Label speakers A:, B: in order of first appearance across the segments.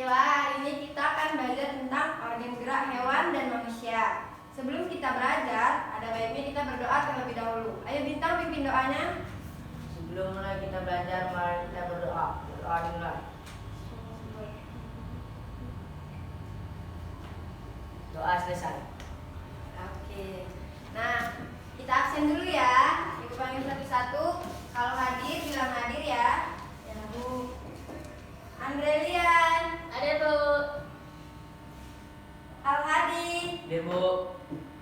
A: Baiklah, hari ini kita akan belajar tentang organ gerak hewan dan manusia. Sebelum kita belajar, ada baiknya kita berdoa terlebih dahulu. Ayo Bintang, pimpin doanya.
B: Sebelum mulai kita belajar, mari kita berdoa. Berdoa dimulai. Doa selesai.
A: Oke. Nah, kita absen dulu ya. Ibu panggil satu-satu. Kalau hadir, bilang hadir ya. Ya, Bu. Andrelian.
C: Ada, Bu.
A: Al-Hadi.
B: Hadir, Bu.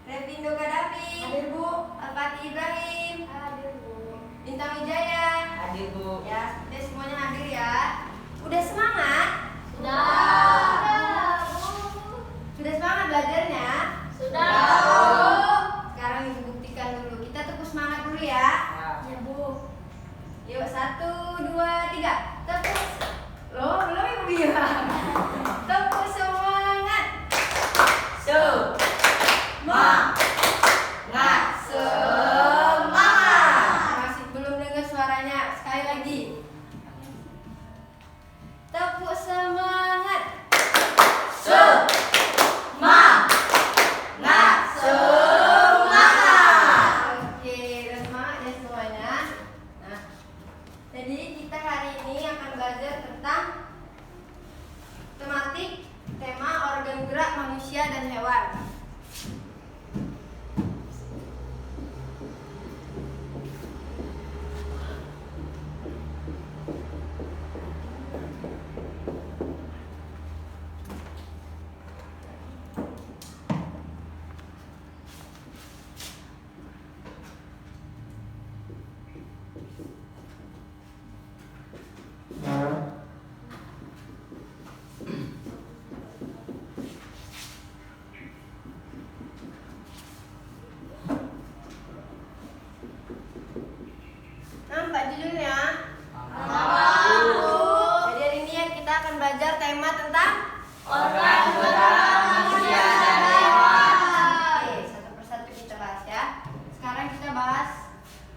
A: Revindo Kadapi. Hadir, Bu. Al-Fatih Ibrahim. Hadir, Bu. Bintang Wijaya.
B: Hadir, Bu.
A: Ya, seperti semuanya hadir ya. Udah semangat?
C: Sudah.
A: Sudah semangat belajarnya?
C: Sudah.
A: Sekarang Ibu buktikan dulu. Kita tepuk semangat dulu ya.
B: Ya.
A: Bu. Yuk, 1, 2, 3. Tepuk. Loh, belum Ibu bilang. Tepuk semangat. Semangat. Masih belum dengar suaranya. Sekali lagi. Tepuk semangat. Oke, udah semangat ya semuanya. Nah, jadi kita hari ini akan belajar tentang tema organ gerak manusia dan hewan. Nampak judulnya? Jadi hari ini kita akan belajar tema tentang
C: Organ gerak manusia dan
A: hewan. Oke, satu persatu kita bahas ya. Sekarang kita bahas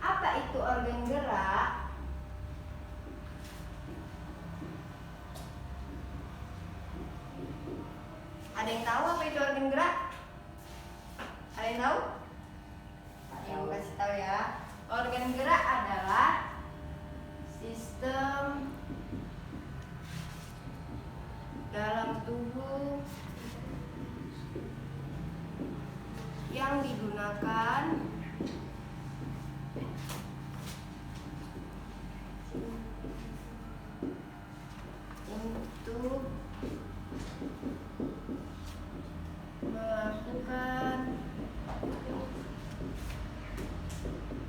A: apa itu organ gerak. Ada yang tahu apa itu organ gerak? Ada yang tahu? Ibu kasih tahu ya. Organ gerak adalah sistem dalam tubuh yang digunakan untuk melakukan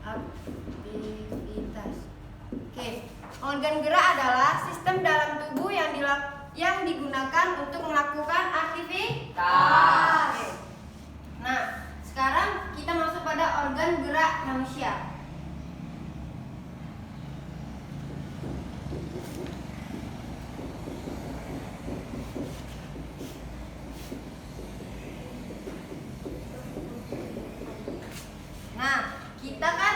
A: aktivitas. Oke, organ gerak adalah sistem dalam tubuh yang digunakan untuk melakukan aktivitas. Oke. Nah, sekarang kita masuk pada organ gerak manusia. Nah, kita kan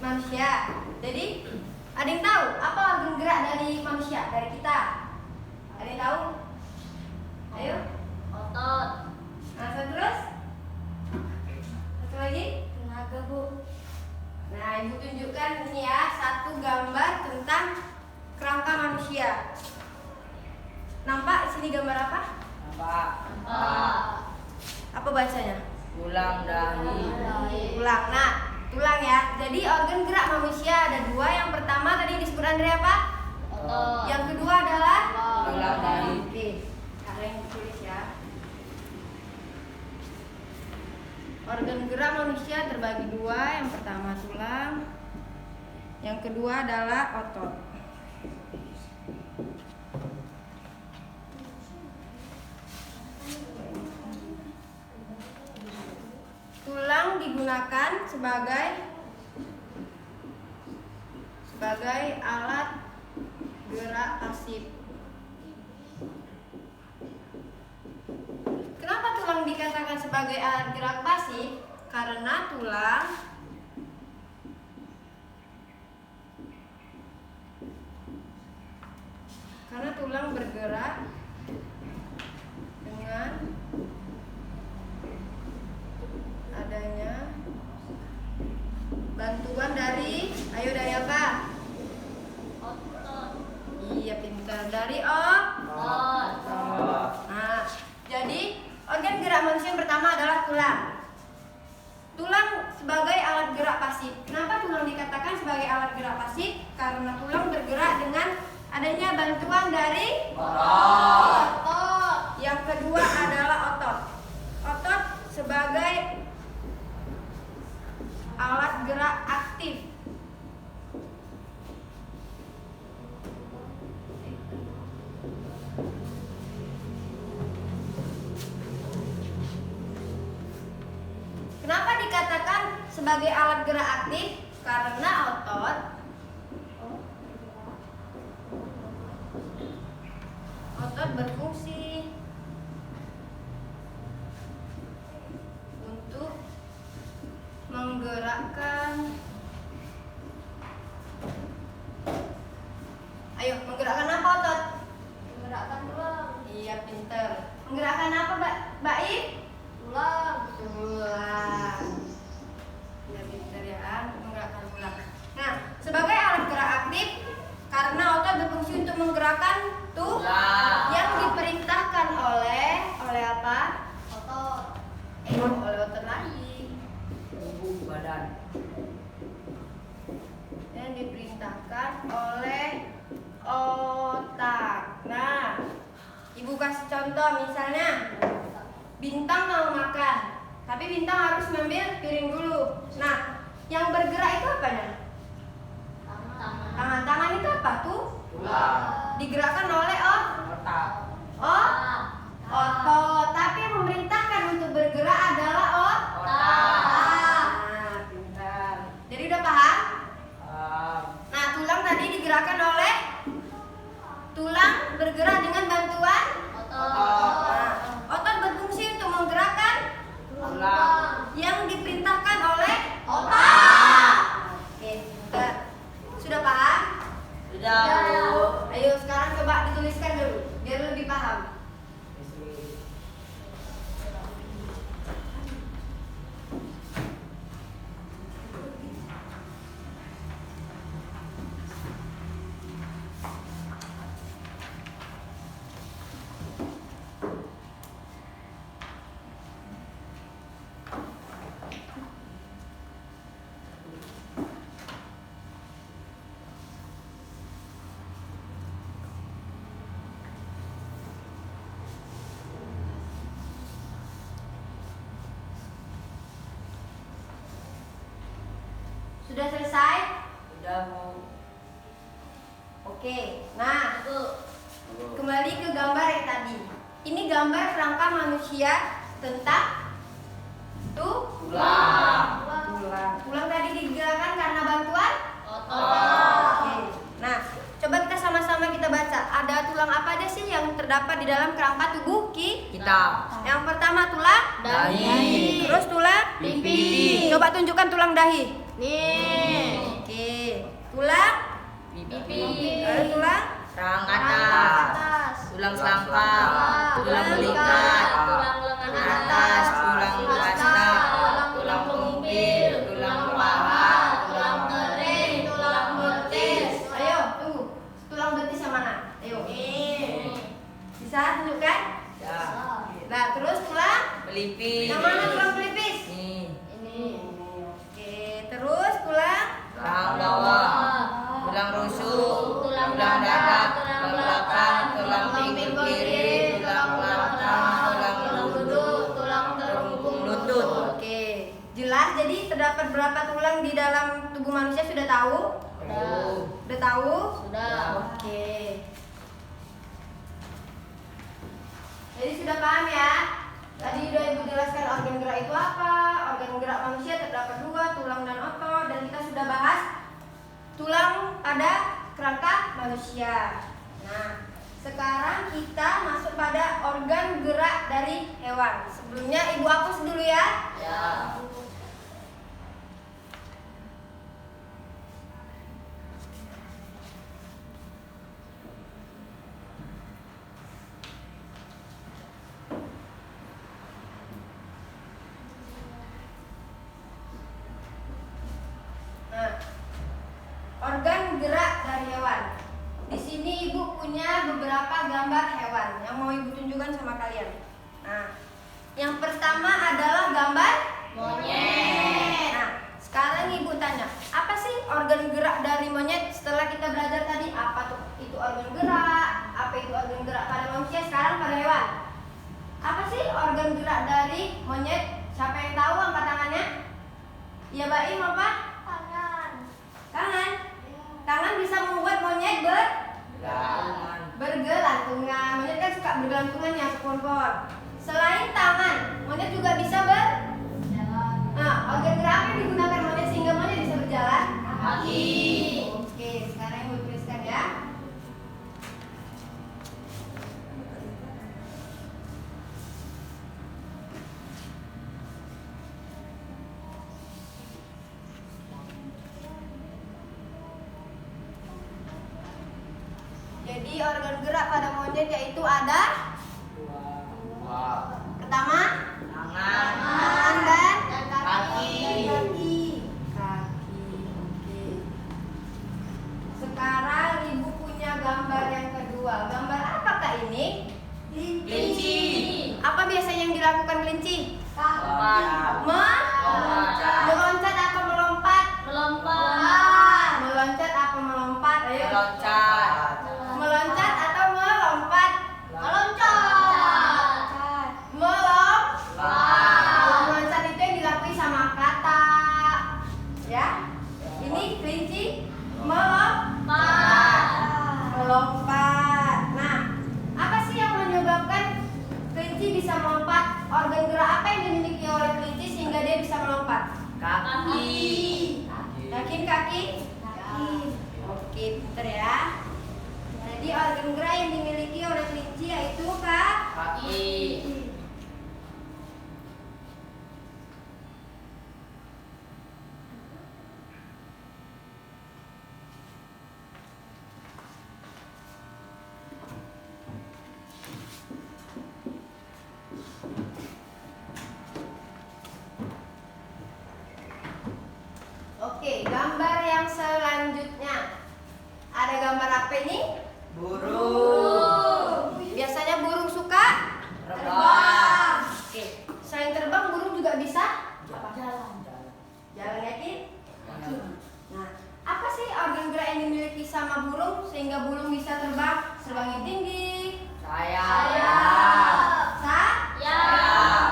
A: manusia. Jadi, ada yang tahu apa organ gerak dari manusia, dari kita? Ada yang tahu? Ayo.
C: Otot.
A: Nah, terus? Satu lagi?
C: Tenaga, Bu.
A: Nah, Ibu tunjukkan ini ya, satu gambar tentang kerangka manusia. Nampak di sini gambar apa?
B: Nampak.
A: Apa bacanya?
B: Tulang dahi.
A: Tulang. Nah, tulang ya. Jadi organ gerak manusia ada dua. Yang pertama tadi disebut Andre apa?
C: Otot.
A: Yang kedua adalah
B: Tulang dahi.
A: Oke, ada yang ditulis ya. Organ gerak manusia terbagi dua. Yang pertama tulang, yang kedua adalah otot. Tulang digunakan sebagai alat gerak pasif. Kenapa tulang dikatakan sebagai alat gerak pasif? Karena tulang bergerak dengan adanya bantuan dari, ayo dari apa?
C: Otot.
A: Iya pintar, dari
C: Otot.
A: Nah, jadi organ gerak manusia yang pertama adalah tulang. Tulang sebagai alat gerak pasif. Kenapa tulang dikatakan sebagai alat gerak pasif? Karena tulang bergerak dengan adanya bantuan dari otot. Yang kedua adalah otot. Otot sebagai alat gerak aktif. Kenapa dikatakan sebagai alat gerak aktif? Karena otot berfungsi untuk menggerakkan, ayo menggerakkan apa otot?
C: Menggerakkan tulang.
A: Iya pinter. Menggerakkan apa Mbak I?
C: Tulang.
A: Tulang. Ya pinter ya, menggerakkan tulang. Nah, sebagai alat gerak aktif karena otot berfungsi untuk menggerakkan tulang yang diperintahkan oleh apa?
C: Otot.
A: Oleh otot lagi.
B: Tubuh badan.
A: Yang diperintahkan oleh otak. Nah, Ibu kasih contoh misalnya Bintang mau makan, tapi Bintang harus mengambil piring dulu. Nah, yang bergerak itu apanya?
C: Tangan.
A: Tangan itu apa tuh?
B: Tulang.
A: Digerakkan oleh
B: Otak.
A: otot. Tapi yang memerintahkan untuk bergerak adalah
B: Otak.
A: Nah, pintar. Jadi udah paham? Nah, tulang tadi digerakkan oleh tulang bergerak dengan bantuan
C: Otot.
A: otot berfungsi untuk menggerakkan
B: Tulang.
A: yang diperintahkan oleh
C: Otak.
A: Oke, pintar. Sudah paham?
B: Sudah, Bu.
A: Ayo sekarang coba dituliskan dulu biar lebih paham. Sudah selesai?
B: Sudah, Bu.
A: Oke. Nah,
C: Bu.
A: kembali ke gambar yang tadi. Ini gambar kerangka manusia tentang
B: Tulang.
A: tulang tadi digerakkan karena bantuan
C: Otot.
A: Oke. Nah, coba kita sama-sama kita baca. Ada tulang apa aja sih yang terdapat di dalam kerangka tubuh
B: Kita.
A: Yang pertama tulang
C: Dahi.
A: Terus tulang
C: Pipi.
A: Coba tunjukkan tulang dahi.
C: Nih.
A: Oke. Tulang
C: Pipi.
A: lalu tulang
B: Rang
C: Atas.
B: atas. Tulang selangkang. Tulang belikat.
C: Tulang lengan
B: Atas. Tulang rasta.
C: Tulang pengumpil. Tulang paha. Tulang kering. Tulang betis.
A: Ayo, tunggu. Tulang betis yang mana? Ayo. Bisa tunjukkan?
B: Ya.
A: Nah, terus tulang
B: Pelipis.
A: yang mana tulang pelipis?
B: Nih.
C: Ini.
A: Oke, terus tulang
B: Tulang bawah. Tulang rusuk. Tulang dada. Tulang belakang. Tulang pinggul kiri. Tulang belakang. Tulang lutut.
C: Tulang
B: Terungkung lutut.
A: Oke, jelas. Jadi terdapat berapa tulang di dalam tubuh manusia sudah tahu? Udah tahu?
C: Sudah.
A: Oke. Jadi sudah paham ya? Tadi udah Ibu jelaskan organ gerak itu apa? Organ gerak manusia terdapat dua, tulang dan otot. Dan kita sudah bahas tulang pada kerangka manusia. Nah, sekarang kita masuk pada organ gerak dari hewan. Sebelumnya Ibu hapus dulu ya.
C: Ya.
A: gambar hewan yang mau ibu tunjukkan sama kalian. Nah, yang pertama adalah gambar
C: Monyet.
A: Nah, sekarang ibu tanya, apa sih organ gerak dari monyet? Setelah kita belajar tadi, apa tuh itu organ gerak, apa itu organ gerak pada manusia, sekarang pada hewan. Apa sih organ gerak dari monyet? Siapa yang tahu, angkat tangannya? Ya, Baim, apa?
C: Tangan.
A: Tangan. Tangan bisa membuat monyet bergelantungan. Monyet kan suka bergelantungan ya, pohon-pohon. Selain tangan, monyet juga bisa Nah, organ gerak apa yang digunakan monyet sehingga monyet bisa berjalan?
C: Kaki.
A: Oke, sekarang ibu tuliskan ya. Jadi organ gerak pada monyet yaitu ada pertama tangan dan
C: Kaki.
A: kaki. Oke. Sekarang ibu punya gambar yang kedua. Gambar apakah ini?
C: Kelinci.
A: Apa biasanya yang dilakukan kelinci?
C: Meloncat.
A: Meloncat apa melompat?
C: Melompat.
A: Meloncat apa melompat? Ayo.
B: Meloncat.
A: Meloncat atau melompat?
C: Meloncat.
A: Meloncat itu yang dilakui sama kata. Ya. Ini kelinci melompat. Nah, apa sih yang menyebabkan kelinci bisa melompat? Organ gerak apa yang dimiliki oleh kelinci sehingga dia bisa melompat?
B: Kaki.
A: Yakin kaki? Oke, pinter ya. Jadi organ gerak yang dimiliki oleh kelinci yaitu
B: Kaki.
A: Oke, gambar yang selanjutnya. Ada gambar apa ini?
B: Burung.
A: Biasanya burung suka
B: Terbang.
A: Oke, selain terbang burung juga bisa jalan, yakin? Nah, apa sih organ gerak yang dimiliki sama burung sehingga burung bisa terbang tinggi?
B: Sayap.
A: Sayap.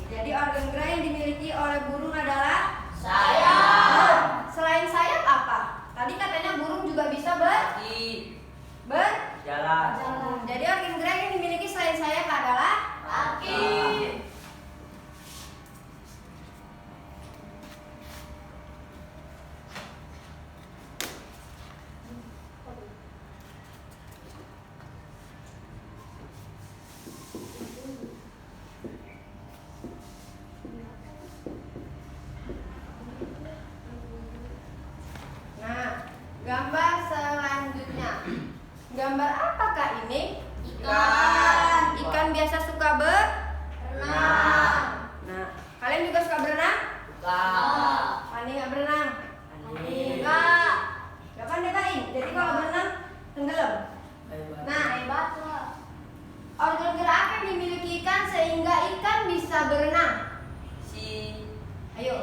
A: Jadi organ gerak yang dimiliki oleh burung adalah
C: Sayap.
A: Selain sayap apa? Tadi katanya burung juga bisa
B: Kaki.
A: berjalan.
B: Jalan.
A: Jadi organ gerak yang dimiliki selain sayap adalah
C: Kaki.
A: Nah, gambar selanjutnya. Gambar apakah ini?
C: Ikan.
A: Ikan biasa suka
C: Renang.
A: Nah, kalian juga suka berenang? Ani nggak berenang? Enggak. Gak pandai Baim. Jadi kalau berenang tenggelam. Nah, organ gerak apa yang dimiliki ikan sehingga ikan bisa berenang? Ayo.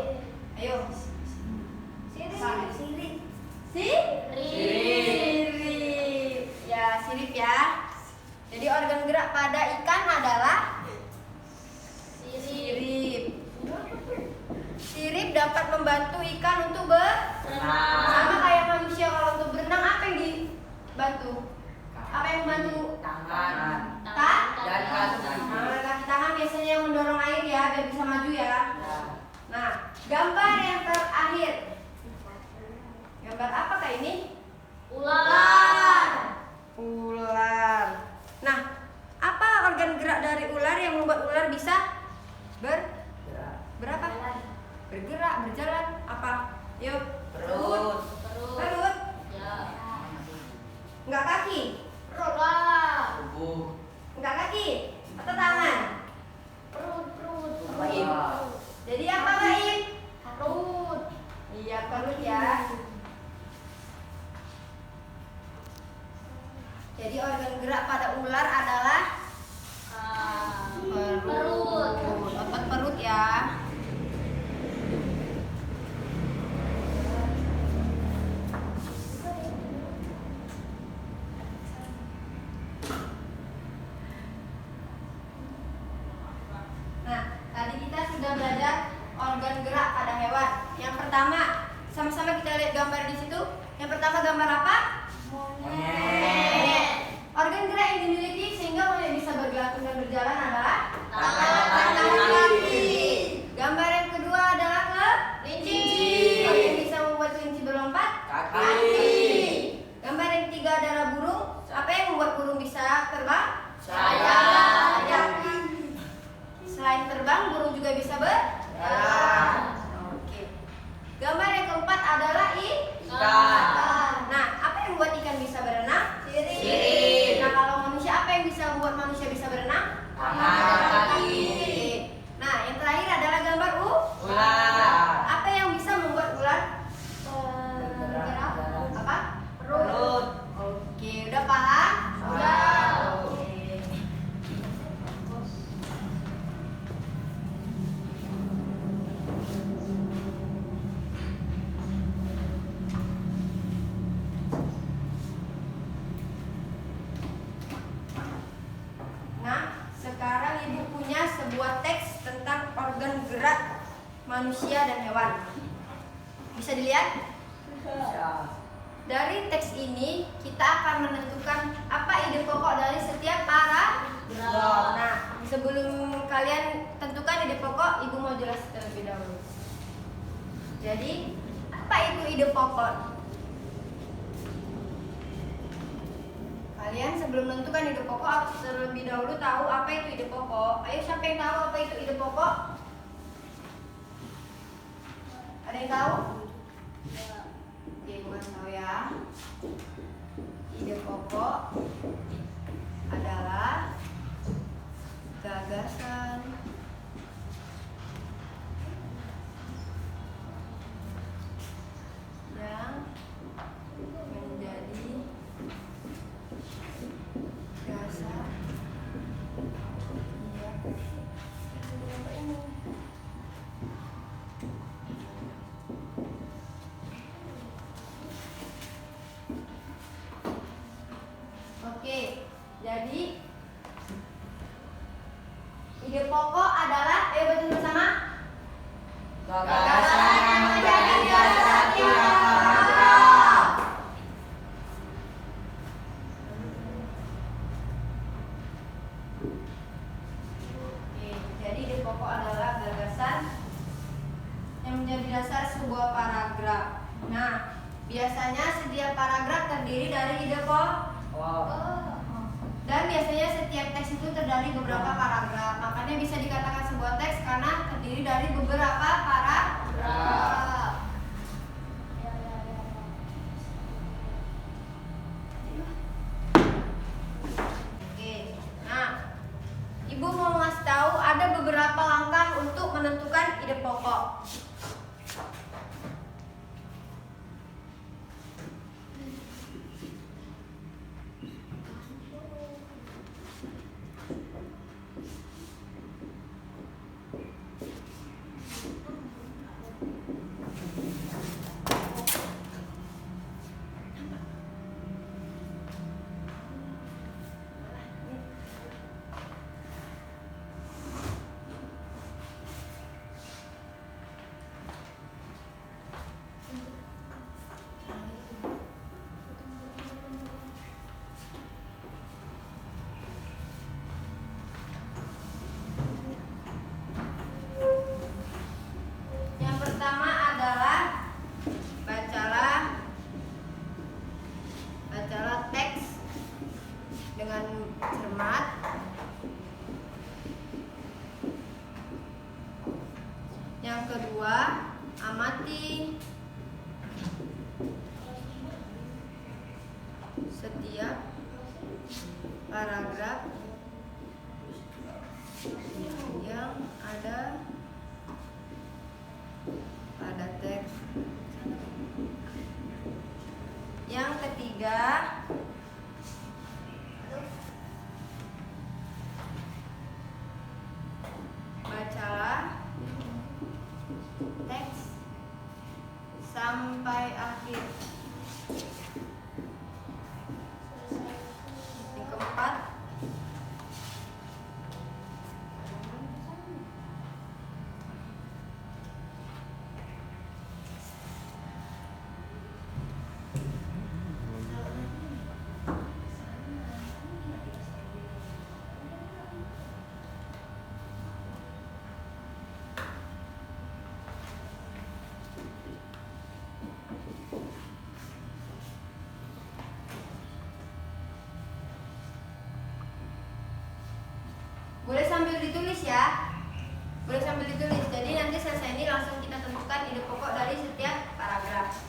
A: Sirip. Ya, sirip ya. Jadi organ gerak pada ikan adalah sirip. Sirip dapat membantu ikan untuk sama kayak manusia. Kalau untuk berenang apa yang dibantu? Apa yang membantu?
B: Tangan. Dan kaki.
A: Kaki tangan biasanya yang mendorong air ya biar bisa maju ya. Nah, gambar yang terakhir. Gambar apakah ini?
C: Ular.
A: Nah, apa organ gerak dari ular yang membuat ular bisa berapa? Bergerak, berjalan. Apa? Yuk.
B: Perut.
A: Perut. Enggak kaki.
B: Tubuh.
A: Enggak kaki. Atau tangan.
B: Baim.
A: Jadi apa Baim? Iya, perut ya. Jadi organ gerak pada ular tunggang berjalan adalah
C: Tangan kaki.
A: Gambar yang kedua adalah
C: Kelinci.
A: Apa yang bisa membuat kelinci berlompat?
B: Kaki.
A: Gambar yang ketiga adalah burung. Apa yang membuat burung bisa terbang?
C: Sayap.
A: Selain terbang, burung juga bisa berjalan. Oke. Gambar yang keempat adalah
B: Ikan.
A: Nah, apa yang membuat ikan bisa berenang?
B: Sirip.
A: Nah, kalau manusia, apa yang bisa membuat manusia bisa berenang?
B: Tangan dan kaki.
A: Oke. Nah, yang terakhir adalah gambar
B: Ular.
A: Apa yang bisa membuat ular
B: Bergerak.
A: apa?
B: Perut.
A: Oke, udah paham?
B: Sudah.
A: Oke. Nah, sekarang Ibu punya sebuah teks tentang organ gerak manusia dan hewan. Bisa dilihat? Dari teks ini kita akan menentukan apa ide pokok dari setiap paragraf. Nah, sebelum kalian tentukan ide pokok, Ibu mau jelas terlebih dahulu. Jadi, apa itu ide pokok? Kalian sebelum menentukan ide pokok harus terlebih dahulu tahu apa itu ide pokok. Ayo, siapa yang tahu apa itu ide pokok? Ada yang tahu? Oke, Ibu kasih tahu ya. Ide pokok adalah gagasan yang menjadi dasar Oke, jadi ide pokok adalah, ayo baca bersama.
B: Gagasan yang menjadi dasar tiap paragraf.
A: Oke, jadi ide pokok adalah gagasan yang menjadi dasar sebuah paragraf. Nah, biasanya setiap paragraf terdiri dari ide pokok. Dan biasanya setiap teks itu terdiri beberapa paragraf. Makanya bisa dikatakan sebuah teks karena terdiri dari beberapa paragraf. Oke. Nah, Ibu mau ngasih tahu ada beberapa langkah untuk menentukan ide pokok. Yang pertama adalah bacalah teks dengan cermat. Yang kedua, amati setiap paragraf yang ada pada teks. Yang ketiga, bacalah teks sampai akhir. Yang keempat, ditulis ya. Boleh sambil ditulis. Jadi nanti selesai ini langsung kita tentukan ide pokok dari setiap paragraf.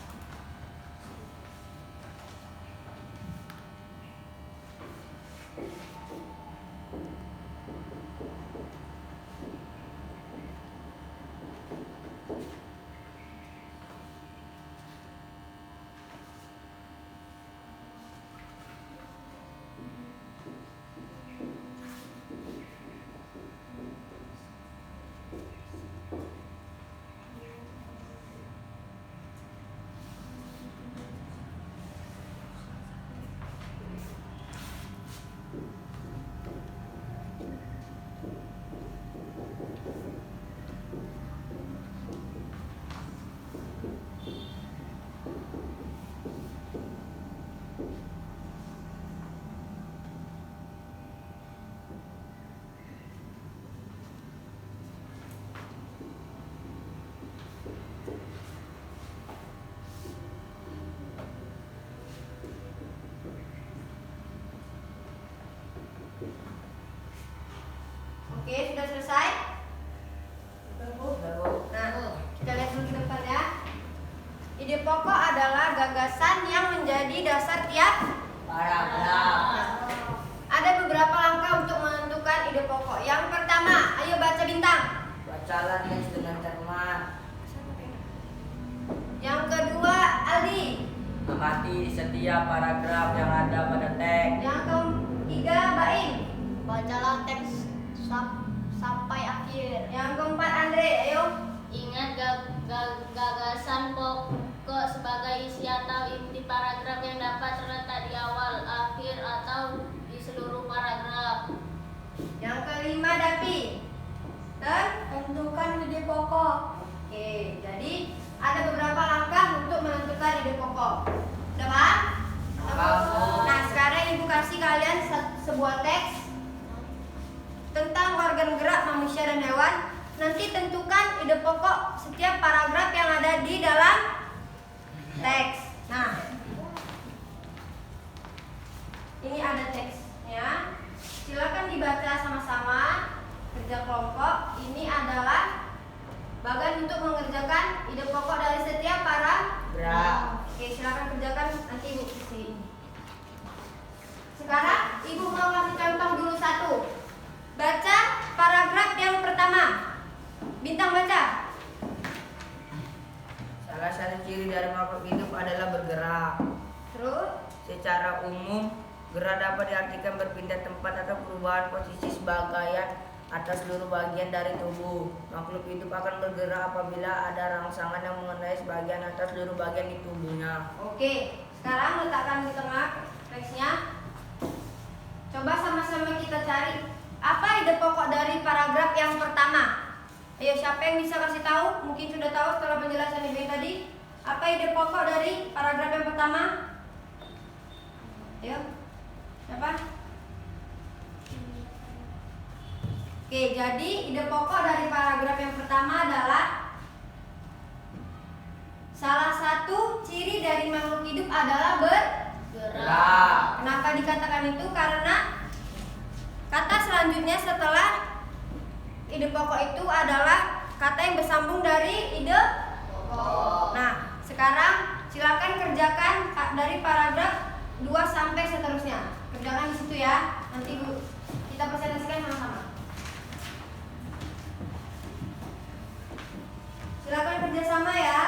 A: Oke, sudah selesai? Nah, kita lihat dulu ke depan ya. Ide pokok adalah gagasan yang menjadi dasar tiap
B: paragraf.
A: Ada beberapa langkah untuk menentukan ide pokok. Yang pertama, ayo baca bintang.
B: Bacalah teks dengan cermat.
A: Yang kedua, Aldi.
B: Amati setiap paragraf yang ada pada teks.
A: Yang ketiga, Baim.
C: Bacalah teks sampai akhir.
A: Yang keempat, Andre. Ayo.
C: Ingat gagasan pokok sebagai isi atau inti paragraf yang dapat terletak di awal, akhir, atau di seluruh paragraf.
A: Yang kelima, Dapi.
C: Tentukan ide pokok.
A: Oke, jadi ada beberapa langkah untuk menentukan ide pokok. Sudah paham?
B: Paham.
A: Nah, sekarang Ibu kasih kalian sebuah teks tentang organ gerak manusia dan hewan. Nanti tentukan ide pokok setiap paragraf yang ada di dalam teks. Nah, ini ada teksnya. Silakan dibaca sama-sama. Kerja kelompok. Ini adalah bagian untuk mengerjakan ide pokok dari setiap paragraf. Oke, silakan kerjakan, nanti Ibu isi. Sekarang Ibu mau kasih contoh dulu satu. Baca paragraf yang pertama. Bintang baca.
B: Salah satu ciri dari makhluk hidup adalah bergerak.
A: Terus,
B: Secara umum, gerak dapat diartikan berpindah tempat atau perubahan posisi sebagian atas seluruh bagian dari tubuh. Makhluk hidup akan bergerak apabila ada rangsangan yang mengenai sebagian atas seluruh bagian di tubuhnya.
A: oke. Sekarang letakkan di tengah teksnya. Coba sama-sama kita cari apa ide pokok dari paragraf yang pertama. Ayo, siapa yang bisa kasih tahu? Mungkin sudah tahu setelah penjelasan Ibu yang tadi. Apa ide pokok dari paragraf yang pertama? Ayo, siapa? Oke, jadi ide pokok dari paragraf yang pertama adalah salah satu ciri dari makhluk hidup adalah
B: Gerak.
A: Kenapa dikatakan itu? Karena kata selanjutnya setelah ide pokok itu adalah kata yang bersambung dari ide pokok. Nah, sekarang silakan kerjakan dari paragraf 2 sampai seterusnya. Kerjakan di situ ya. Nanti kita presentasikan sama-sama. Silakan kerjasama ya.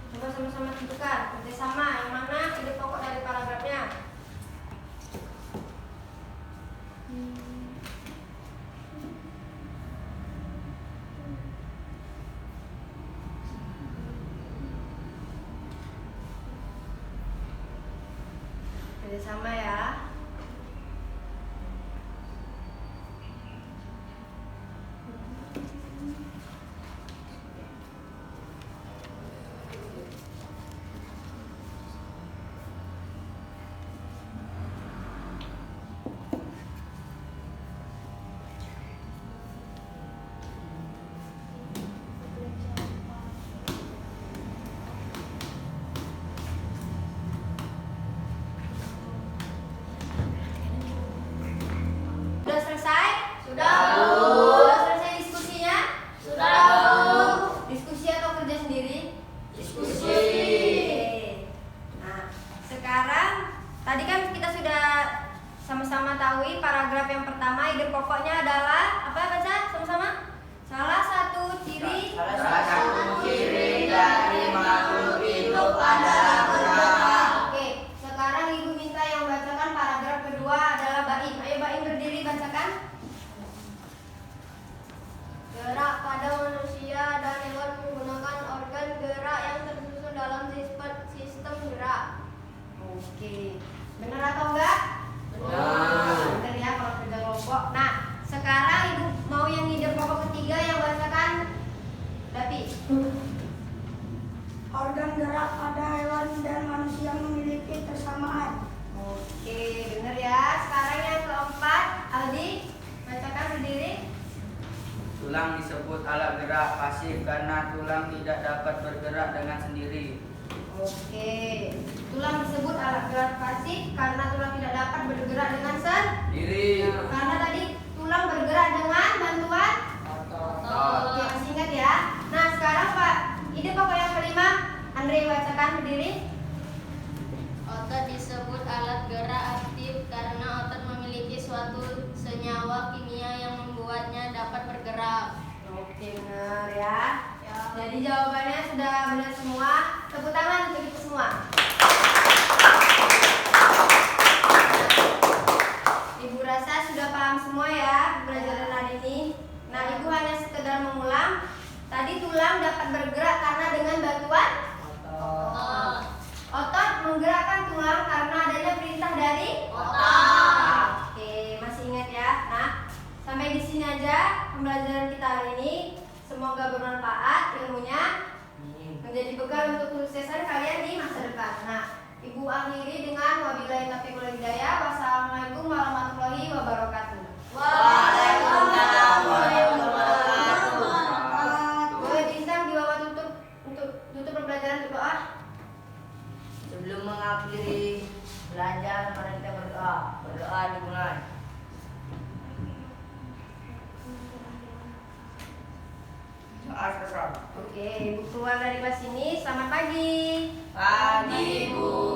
A: Coba sama-sama tentukan kerjasama yang mana ide pokok dari paragrafnya. Kerjasama ya. tadi kan kita sudah sama-sama tahu paragraf yang pertama, ide pokoknya adalah apa baca sama-sama? Salah satu ciri
B: dari makhluk hidup adalah bergerak.
A: Oke, sekarang Ibu minta yang bacakan paragraf kedua adalah Baim. Ayo Baim berdiri bacakan.
C: Gerak pada manusia dan hewan menggunakan organ gerak yang tersusun dalam sistem gerak.
A: Oke, benar atau enggak?
C: Benar.
A: Benar ya kalau kerja kelompok. Nah, sekarang Ibu mau yang ide pokok ketiga yang bacakan Dapi.
D: Organ gerak pada hewan dan manusia memiliki kesamaan.
A: Oke, benar ya. Sekarang yang keempat, Aldi, bacakan berdiri.
E: Tulang disebut alat gerak pasif karena tulang tidak dapat bergerak dengan sendiri.
A: Oke, tulang disebut alat gerak pasif karena tulang tidak dapat bergerak dengan
E: Diri.
A: Karena tadi tulang bergerak dengan bantuan
C: Otot.
A: Oke, masih ingat ya. Nah, sekarang Pak, ide pokok yang kelima, Andre bacakan berdiri.
C: Otot disebut alat gerak aktif karena otot memiliki suatu senyawa kimia yang membuatnya dapat bergerak.
A: Oke, benar ya. Jadi jawabannya sudah benar semua. Tepuk tangan untuk kita semua. Ibu rasa sudah paham semua ya pelajaran hari ini. Nah, Ibu hanya sekedar mengulang. Tadi tulang dapat bergerak karena dengan bantuan
C: Otot.
A: otot menggerakkan tulang karena adanya perintah dari
C: Otak.
A: Oke, masih ingat ya. Nah, sampai di sini aja pembelajaran kita hari ini. Semoga bermanfaat ilmunya, menjadi bekal untuk kesuksesan kalian di masa depan. Nah, Ibu akhiri dengan wabillahi taufiq wal hidayah. Wassalamualaikum warahmatullahi wabarakatuh.
B: Waalaikumsalam warahmatullahi wabarakatuh.
A: Boleh bintang di bawah tutup untuk tutup pembelajaran doa.
B: Sebelum mengakhiri belajar, mari kita berdoa. Berdoa dimulai.
A: Oke, Ibu keluar dari kelas ini. Selamat pagi.
B: Pagi, Bu.